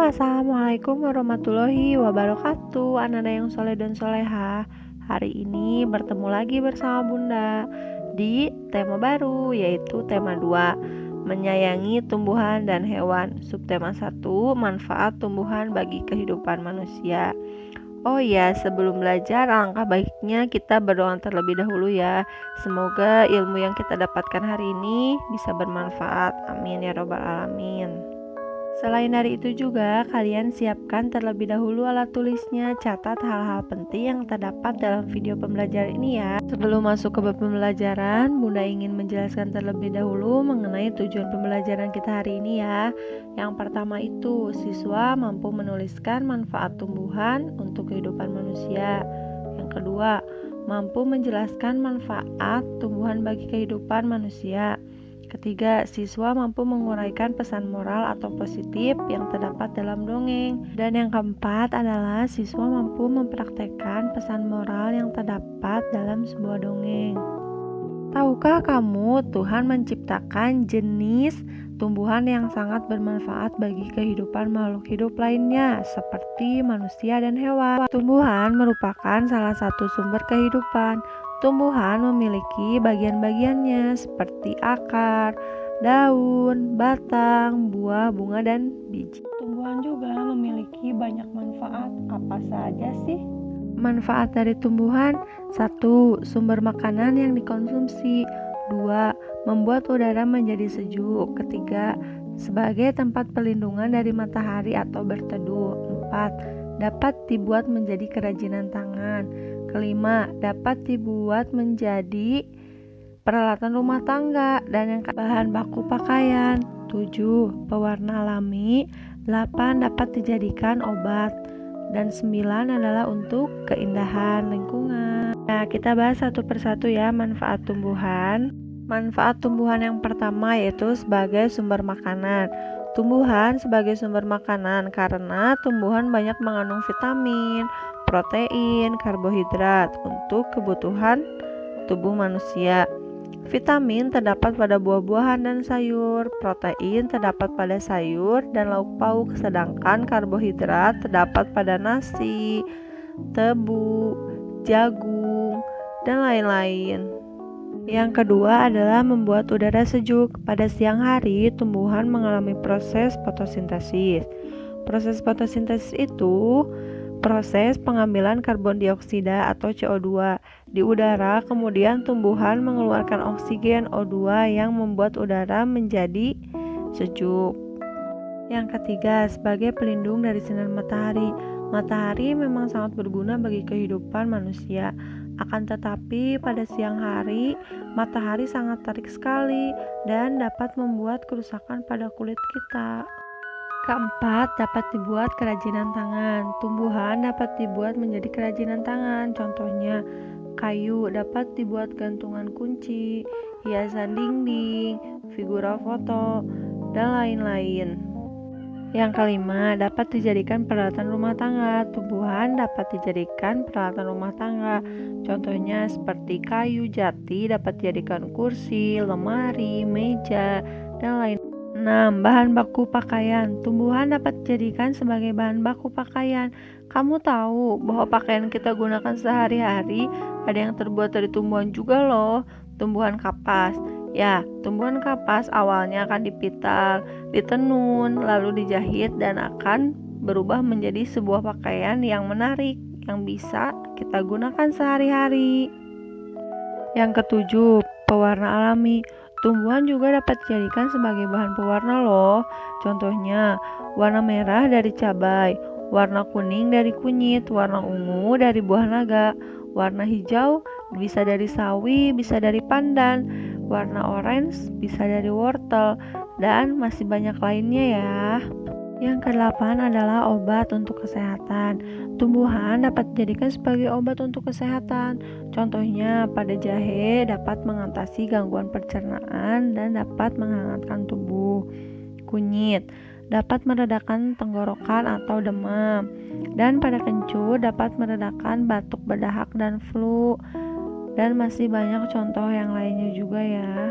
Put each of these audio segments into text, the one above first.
Assalamualaikum warahmatullahi wabarakatuh. Anak-anak yang soleh dan soleha, hari ini bertemu lagi bersama Bunda di tema baru, yaitu tema 2, menyayangi tumbuhan dan hewan. Subtema 1, manfaat tumbuhan bagi kehidupan manusia. Oh ya, sebelum belajar, alangkah baiknya kita berdoa terlebih dahulu ya. Semoga ilmu yang kita dapatkan hari ini bisa bermanfaat. Amin ya robbal alamin. Selain dari itu juga, kalian siapkan terlebih dahulu alat tulisnya. Catat hal-hal penting yang terdapat dalam video pembelajaran ini ya. Sebelum masuk ke bab pembelajaran, Bunda ingin menjelaskan terlebih dahulu mengenai tujuan pembelajaran kita hari ini ya. Yang pertama itu, siswa mampu menuliskan manfaat tumbuhan untuk kehidupan manusia. Yang kedua, mampu menjelaskan manfaat tumbuhan bagi kehidupan manusia. Ketiga, siswa mampu menguraikan pesan moral atau positif yang terdapat dalam dongeng. Dan yang keempat adalah siswa mampu mempraktekkan pesan moral yang terdapat dalam sebuah dongeng. Tahukah kamu, Tuhan menciptakan jenis tumbuhan yang sangat bermanfaat bagi kehidupan makhluk hidup lainnya, seperti manusia dan hewan. Tumbuhan merupakan salah satu sumber kehidupan. Tumbuhan memiliki bagian-bagiannya seperti akar, daun, batang, buah, bunga, dan biji. Tumbuhan juga memiliki banyak manfaat. Apa saja sih? Manfaat dari tumbuhan: 1. Sumber makanan yang dikonsumsi. 2. Membuat udara menjadi sejuk. Ketiga, sebagai tempat perlindungan dari matahari atau berteduh. 4. Dapat dibuat menjadi kerajinan tangan. Kelima, dapat dibuat menjadi peralatan rumah tangga. Dan yang bahan baku pakaian. 7. Pewarna alami. 8. Dapat dijadikan obat. Dan 9 adalah untuk keindahan lingkungan. Nah, kita bahas satu persatu ya manfaat tumbuhan. Manfaat tumbuhan yang pertama yaitu sebagai sumber makanan. Tumbuhan sebagai sumber makanan karena tumbuhan banyak mengandung vitamin, protein, karbohidrat untuk kebutuhan tubuh manusia. Vitamin terdapat pada buah-buahan dan sayur, protein terdapat pada sayur dan lauk pauk, sedangkan karbohidrat terdapat pada nasi, tebu, jagung, dan lain-lain. Yang kedua adalah membuat udara sejuk. Pada siang hari, tumbuhan mengalami proses fotosintesis. Proses fotosintesis itu proses pengambilan karbon dioksida atau CO2 di udara, kemudian tumbuhan mengeluarkan oksigen O2 yang membuat udara menjadi sejuk. Yang ketiga, sebagai pelindung dari sinar matahari. Matahari memang sangat berguna bagi kehidupan manusia. Akan tetapi pada siang hari, matahari sangat terik sekali dan dapat membuat kerusakan pada kulit kita. Keempat, dapat dibuat kerajinan tangan. Tumbuhan dapat dibuat menjadi kerajinan tangan. Contohnya, kayu dapat dibuat gantungan kunci, hiasan dinding, figura foto, dan lain-lain. Yang kelima, dapat dijadikan peralatan rumah tangga. Tumbuhan dapat dijadikan peralatan rumah tangga. Contohnya seperti kayu jati dapat dijadikan kursi, lemari, meja, dan lain. 6. Bahan baku pakaian. Tumbuhan dapat dijadikan sebagai bahan baku pakaian. Kamu tahu bahwa pakaian kita gunakan sehari-hari ada yang terbuat dari tumbuhan juga loh. Tumbuhan kapas. Ya, tumbuhan kapas awalnya akan dipital, ditenun, lalu dijahit dan akan berubah menjadi sebuah pakaian yang menarik yang bisa kita gunakan sehari-hari. Yang ketujuh, pewarna alami. Tumbuhan juga dapat dijadikan sebagai bahan pewarna loh. Contohnya, warna merah dari cabai, warna kuning dari kunyit, warna ungu dari buah naga, warna hijau bisa dari sawi, bisa dari pandan, warna orange bisa dari wortel, dan masih banyak lainnya ya. Yang kedelapan adalah obat untuk kesehatan. Tumbuhan dapat dijadikan sebagai obat untuk kesehatan. Contohnya, pada jahe dapat mengatasi gangguan pencernaan dan dapat menghangatkan tubuh. Kunyit dapat meredakan tenggorokan atau demam. Dan pada kencur dapat meredakan batuk berdahak dan flu. Dan masih banyak contoh yang lainnya juga ya.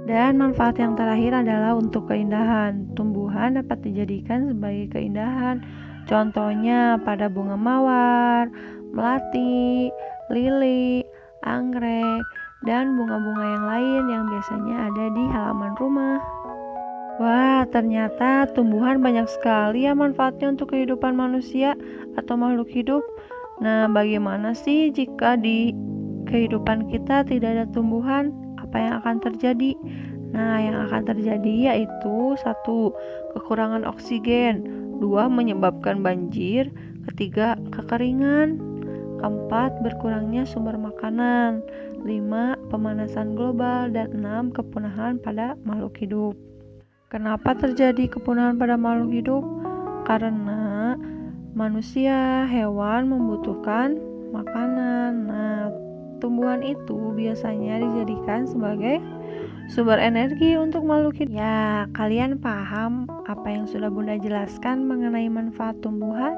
Dan manfaat yang terakhir adalah untuk keindahan. Tumbuhan dapat dijadikan sebagai keindahan. Contohnya pada bunga mawar, melati, lili, anggrek, dan bunga-bunga yang lain yang biasanya ada di halaman rumah. Wah, ternyata tumbuhan banyak sekali ya manfaatnya untuk kehidupan manusia atau makhluk hidup. Nah, bagaimana sih jika di kehidupan kita tidak ada tumbuhan? Apa yang akan terjadi? Nah, yang akan terjadi yaitu 1. Kekurangan oksigen, 2. Menyebabkan banjir, ketiga kekeringan, 4. Berkurangnya sumber makanan, 5. Pemanasan global, dan 6. Kepunahan pada makhluk hidup. Kenapa terjadi kepunahan pada makhluk hidup? Karena manusia, hewan membutuhkan makanan. Nah, tumbuhan itu biasanya dijadikan sebagai sumber energi untuk makhluk hidup. Ya, kalian paham apa yang sudah Bunda jelaskan mengenai manfaat tumbuhan?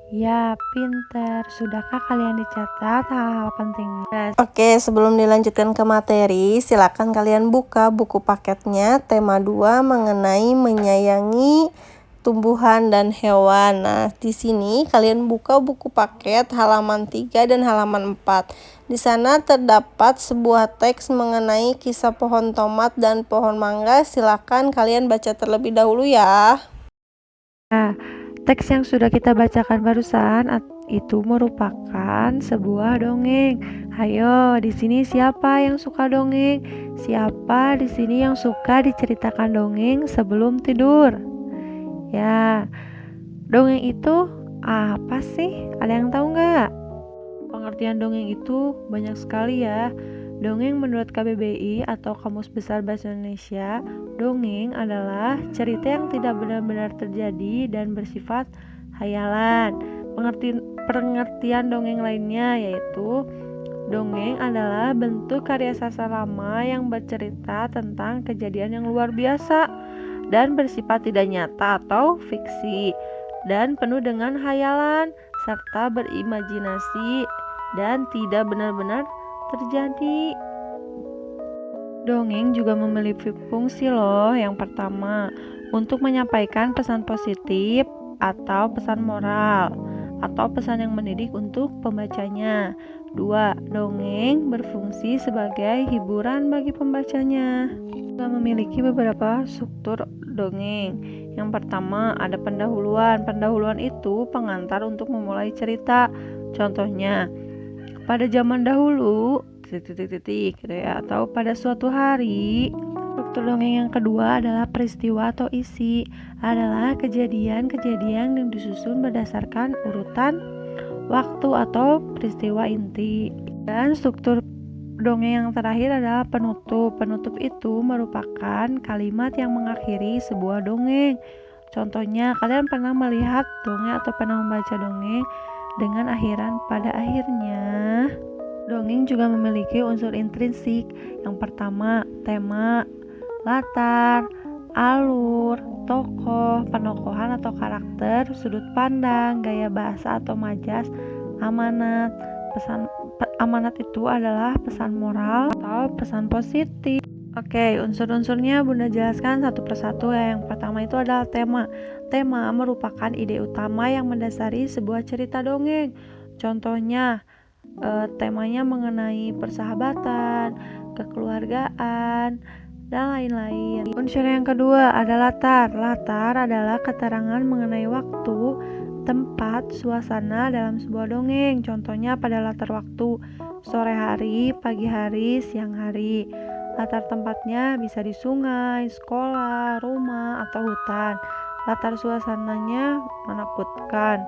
Ya, pinter. Sudahkah kalian dicatat hal-hal pentingnya? Oke, sebelum dilanjutkan ke materi, silakan kalian buka buku paketnya tema 2 mengenai menyayangi tumbuhan dan hewan. Nah, di sini kalian buka buku paket halaman 3 dan halaman 4. Di sana terdapat sebuah teks mengenai kisah pohon tomat dan pohon mangga. Silakan kalian baca terlebih dahulu ya. Nah, teks yang sudah kita bacakan barusan itu merupakan sebuah dongeng. Hayo, di sini siapa yang suka dongeng? Siapa di sini yang suka diceritakan dongeng sebelum tidur? Ya, dongeng itu apa sih? Ada yang tahu nggak? Pengertian dongeng itu banyak sekali ya. Dongeng menurut KBBI atau Kamus Besar Bahasa Indonesia, dongeng adalah cerita yang tidak benar-benar terjadi dan bersifat hayalan. Pengertian dongeng lainnya yaitu dongeng adalah bentuk karya sastra lama yang bercerita tentang kejadian yang luar biasa dan bersifat tidak nyata atau fiksi dan penuh dengan hayalan serta berimajinasi dan tidak benar-benar terjadi. Dongeng juga memiliki fungsi loh. Yang pertama, untuk menyampaikan pesan positif atau pesan moral atau pesan yang mendidik untuk pembacanya. 2. Dongeng berfungsi sebagai hiburan bagi pembacanya. Juga memiliki beberapa struktur dongeng. Yang pertama, ada pendahuluan. Pendahuluan itu pengantar untuk memulai cerita. Contohnya, pada zaman dahulu gitu ya, atau pada suatu hari. Struktur dongeng yang kedua adalah peristiwa atau isi, adalah kejadian-kejadian yang disusun berdasarkan urutan waktu atau peristiwa inti. Dan struktur dongeng yang terakhir adalah penutup. Penutup itu merupakan kalimat yang mengakhiri sebuah dongeng. Contohnya, kalian pernah melihat dongeng atau pernah membaca dongeng dengan akhiran pada akhirnya. Dongeng juga memiliki unsur intrinsik. Yang pertama, tema, latar, alur, tokoh, penokohan atau karakter, sudut pandang, gaya bahasa atau majas, amanat. Amanat itu adalah pesan moral atau pesan positif. Oke, unsur-unsurnya Bunda jelaskan satu persatu ya. Yang pertama itu adalah tema. Tema merupakan ide utama yang mendasari sebuah cerita dongeng. Contohnya, temanya mengenai persahabatan, kekeluargaan, dan lain-lain. Unsur yang kedua ada latar. Latar adalah keterangan mengenai waktu, tempat, suasana dalam sebuah dongeng. Contohnya pada latar waktu, sore hari, pagi hari, siang hari. Latar tempatnya bisa di sungai, sekolah, rumah, atau hutan. Latar suasananya menakutkan,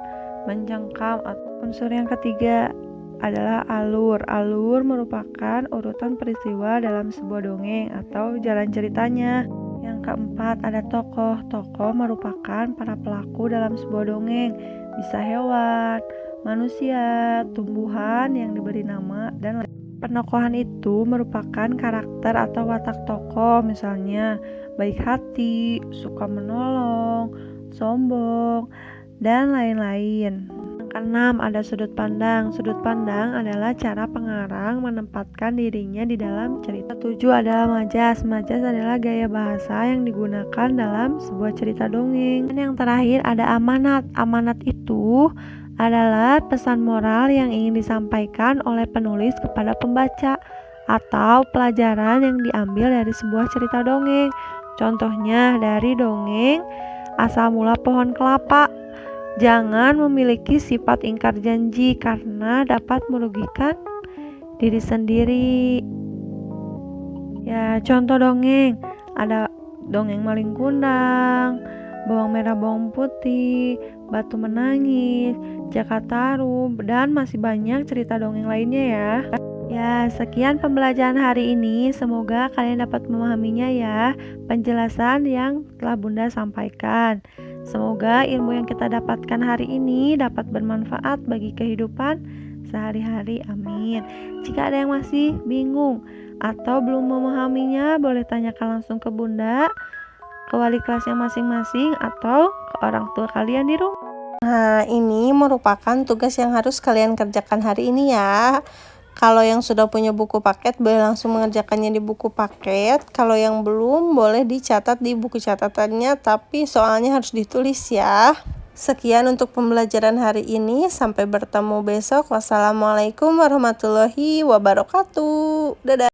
mencengkam. Unsur yang ketiga adalah alur. Alur merupakan urutan peristiwa dalam sebuah dongeng atau jalan ceritanya. Yang keempat ada tokoh. Tokoh merupakan para pelaku dalam sebuah dongeng. Bisa hewan, manusia, tumbuhan yang diberi nama, dan lain. Penokohan itu merupakan karakter atau watak tokoh, misalnya baik hati, suka menolong, sombong, dan lain-lain. Yang 6. Ada sudut pandang. Sudut pandang adalah cara pengarang menempatkan dirinya di dalam cerita. 7 adalah majas. Majas adalah gaya bahasa yang digunakan dalam sebuah cerita dongeng. Dan yang terakhir ada amanat. Amanat itu adalah pesan moral yang ingin disampaikan oleh penulis kepada pembaca atau pelajaran yang diambil dari sebuah cerita dongeng. Contohnya dari dongeng Asal Mula Pohon Kelapa. Jangan memiliki sifat ingkar janji karena dapat merugikan diri sendiri. Ya, contoh dongeng ada dongeng Maling Kundang, Bawang Merah Bawang Putih, Batu Menangis, Jakataru, dan masih banyak cerita dongeng lainnya ya. Ya, sekian pembelajaran hari ini. Semoga kalian dapat memahaminya ya, penjelasan yang telah Bunda sampaikan. Semoga ilmu yang kita dapatkan hari ini dapat bermanfaat bagi kehidupan sehari-hari. Amin. Jika ada yang masih bingung atau belum memahaminya, boleh tanyakan langsung ke Bunda, ke wali kelasnya masing-masing, atau ke orang tua kalian di rumah. Nah, ini merupakan tugas yang harus kalian kerjakan hari ini ya. Kalau yang sudah punya buku paket, boleh langsung mengerjakannya di buku paket. Kalau yang belum, boleh dicatat di buku catatannya, tapi soalnya harus ditulis ya. Sekian untuk pembelajaran hari ini. Sampai bertemu besok. Wassalamualaikum warahmatullahi wabarakatuh. Dadah.